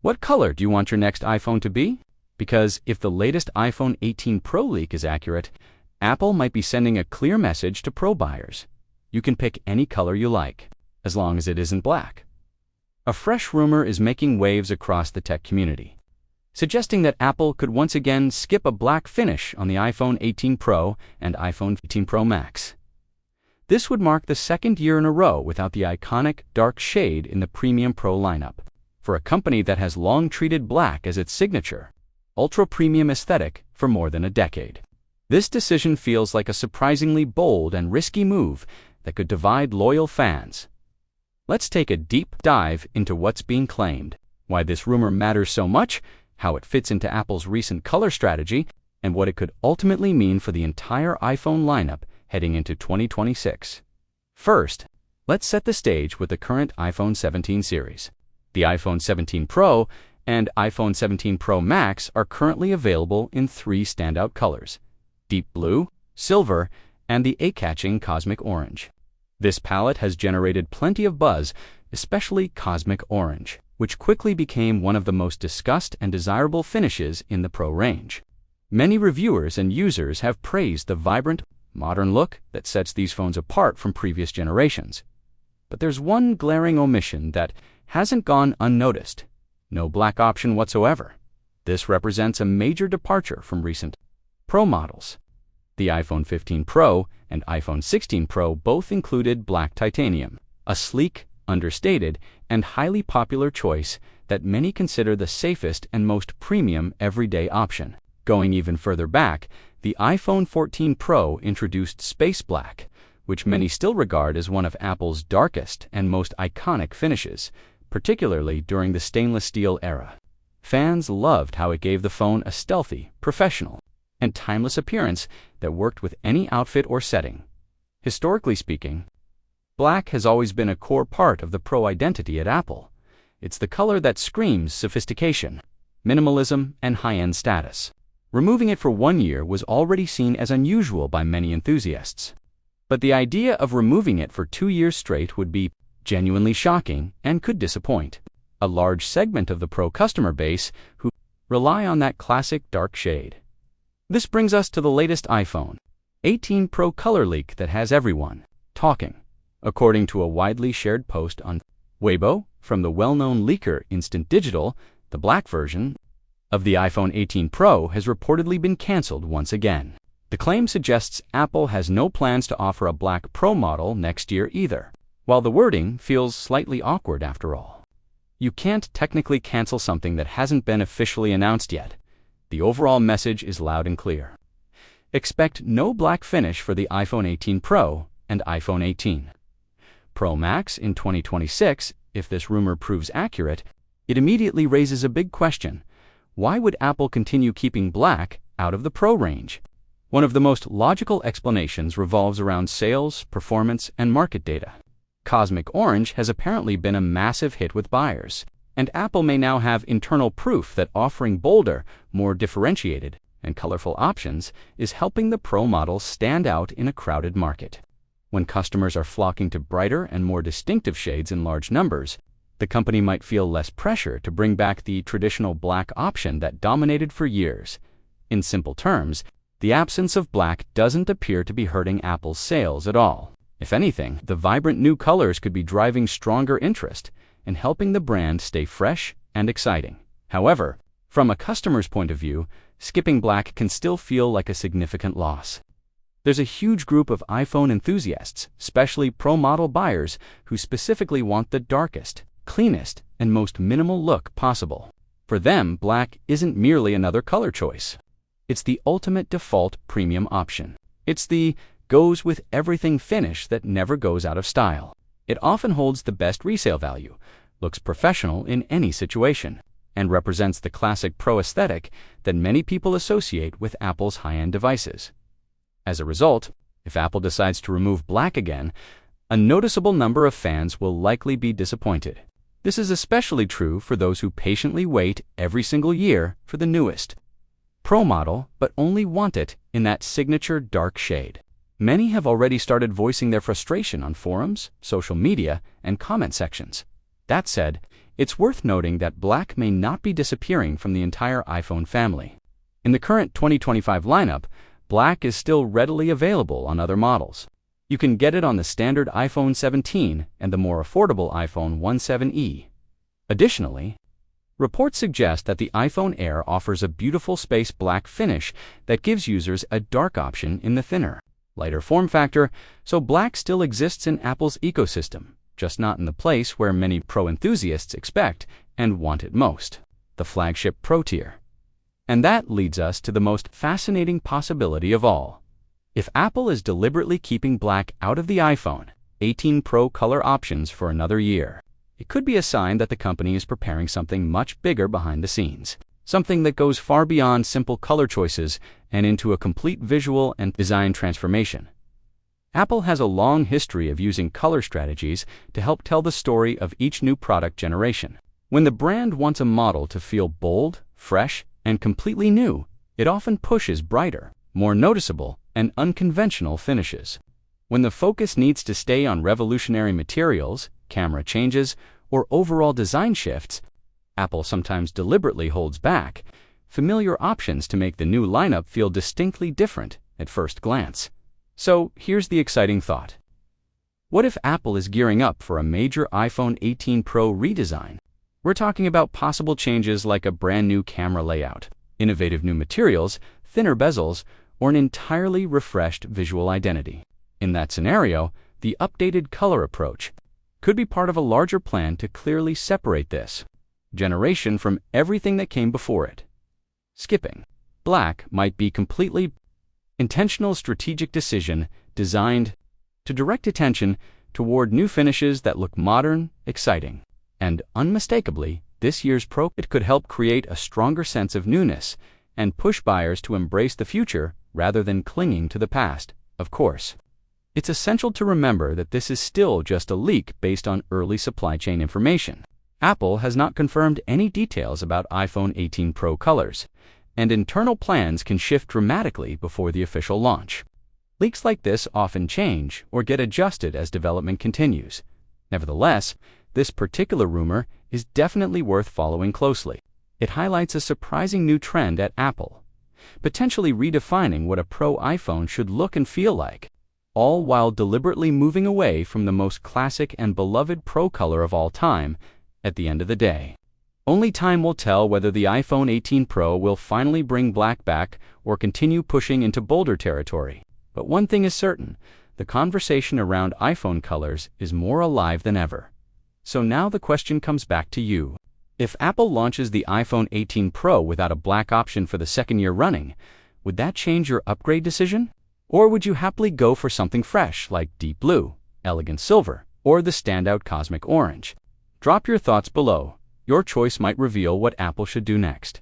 What color do you want your next iPhone to be? Because if the latest iPhone 18 Pro leak is accurate, Apple might be sending a clear message to Pro buyers. You can pick any color you like, as long as it isn't black. A fresh rumor is making waves across the tech community, suggesting that Apple could once again skip a black finish on the iPhone 18 Pro and iPhone 18 Pro Max. This would mark the second year in a row without the iconic dark shade in the premium Pro lineup. For a company that has long treated black as its signature, ultra-premium aesthetic for more than a decade. This decision feels like a surprisingly bold and risky move that could divide loyal fans. Let's take a deep dive into what's being claimed, why this rumor matters so much, how it fits into Apple's recent color strategy, and what it could ultimately mean for the entire iPhone lineup heading into 2026. First, let's set the stage with the current iPhone 17 series. The iPhone 17 Pro and iPhone 17 Pro Max are currently available in three standout colors: deep blue, silver, and the eye-catching cosmic orange. This palette has generated plenty of buzz, especially cosmic orange, which quickly became one of the most discussed and desirable finishes in the Pro range. Many reviewers and users have praised the vibrant, modern look that sets these phones apart from previous generations. But there's one glaring omission that hasn't gone unnoticed: no black option whatsoever. This represents a major departure from recent Pro models. The iPhone 15 Pro and iPhone 16 Pro both included black titanium, a sleek, understated, and highly popular choice that many consider the safest and most premium everyday option. Going even further back, the iPhone 14 Pro introduced space black, which many still regard as one of Apple's darkest and most iconic finishes, particularly during the stainless steel era. Fans loved how it gave the phone a stealthy, professional, and timeless appearance that worked with any outfit or setting. Historically speaking, black has always been a core part of the Pro identity at Apple. It's the color that screams sophistication, minimalism, and high-end status. Removing it for 1 year was already seen as unusual by many enthusiasts. But the idea of removing it for 2 years straight would be genuinely shocking and could disappoint a large segment of the Pro customer base who rely on that classic dark shade. This brings us to the latest iPhone 18 Pro color leak that has everyone talking. According to a widely shared post on Weibo from the well-known leaker Instant Digital, the black version of the iPhone 18 Pro has reportedly been canceled once again. The claim suggests Apple has no plans to offer a black Pro model next year either. While the wording feels slightly awkward after all, you can't technically cancel something that hasn't been officially announced yet. The overall message is loud and clear. Expect no black finish for the iPhone 18 Pro and iPhone 18 Pro Max in 2026. If this rumor proves accurate, it immediately raises a big question. Why would Apple continue keeping black out of the Pro range? One of the most logical explanations revolves around sales, performance, and market data. Cosmic orange has apparently been a massive hit with buyers, and Apple may now have internal proof that offering bolder, more differentiated, and colorful options is helping the Pro models stand out in a crowded market. When customers are flocking to brighter and more distinctive shades in large numbers, the company might feel less pressure to bring back the traditional black option that dominated for years. In simple terms, the absence of black doesn't appear to be hurting Apple's sales at all. If anything, the vibrant new colors could be driving stronger interest and helping the brand stay fresh and exciting. However, from a customer's point of view, skipping black can still feel like a significant loss. There's a huge group of iPhone enthusiasts, especially Pro model buyers, who specifically want the darkest, cleanest, and most minimal look possible. For them, black isn't merely another color choice. It's the ultimate default premium option. It's the goes with everything finish that never goes out of style. It often holds the best resale value, looks professional in any situation, and represents the classic Pro aesthetic that many people associate with Apple's high-end devices. As a result, if Apple decides to remove black again, a noticeable number of fans will likely be disappointed. This is especially true for those who patiently wait every single year for the newest Pro model, but only want it in that signature dark shade. Many have already started voicing their frustration on forums, social media, and comment sections. That said, It's worth noting that black may not be disappearing from the entire iPhone family. In the current 2025 lineup, black is still readily available on other models. You can get it on the standard iPhone 17 and the more affordable iPhone 17e. Additionally, reports suggest that the iPhone Air offers a beautiful space black finish that gives users a dark option in the thinner, lighter form factor, so black still exists in Apple's ecosystem, just not in the place where many Pro enthusiasts expect and want it most, the flagship Pro tier. And that leads us to the most fascinating possibility of all. If Apple is deliberately keeping black out of the iPhone 18 Pro color options for another year, it could be a sign that the company is preparing something much bigger behind the scenes, something that goes far beyond simple color choices and into a complete visual and design transformation. Apple has a long history of using color strategies to help tell the story of each new product generation. When the brand wants a model to feel bold, fresh, and completely new, it often pushes brighter, more noticeable, and unconventional finishes. When the focus needs to stay on revolutionary materials, camera changes, or overall design shifts, Apple sometimes deliberately holds back familiar options to make the new lineup feel distinctly different at first glance. So here's the exciting thought. What if Apple is gearing up for a major iPhone 18 Pro redesign? We're talking about possible changes like a brand new camera layout, innovative new materials, thinner bezels, or an entirely refreshed visual identity. In that scenario, the updated color approach could be part of a larger plan to clearly separate this generation from everything that came before it. Skipping black might be completely intentional strategic decision designed to direct attention toward new finishes that look modern, exciting, and unmistakably, this year's Pro. It could help create a stronger sense of newness and push buyers to embrace the future rather than clinging to the past, of course. It's essential to remember that this is still just a leak based on early supply chain information. Apple has not confirmed any details about iPhone 18 Pro colors, and internal plans can shift dramatically before the official launch. Leaks like this often change or get adjusted as development continues. Nevertheless, this particular rumor is definitely worth following closely. It highlights a surprising new trend at Apple, potentially redefining what a Pro iPhone should look and feel like, all while deliberately moving away from the most classic and beloved Pro color of all time at the end of the day. Only time will tell whether the iPhone 18 Pro will finally bring black back or continue pushing into bolder territory. But one thing is certain, the conversation around iPhone colors is more alive than ever. So now the question comes back to you. If Apple launches the iPhone 18 Pro without a black option for the second year running, would that change your upgrade decision? Or would you happily go for something fresh like deep blue, elegant silver, or the standout cosmic orange? Drop your thoughts below. Your choice might reveal what Apple should do next.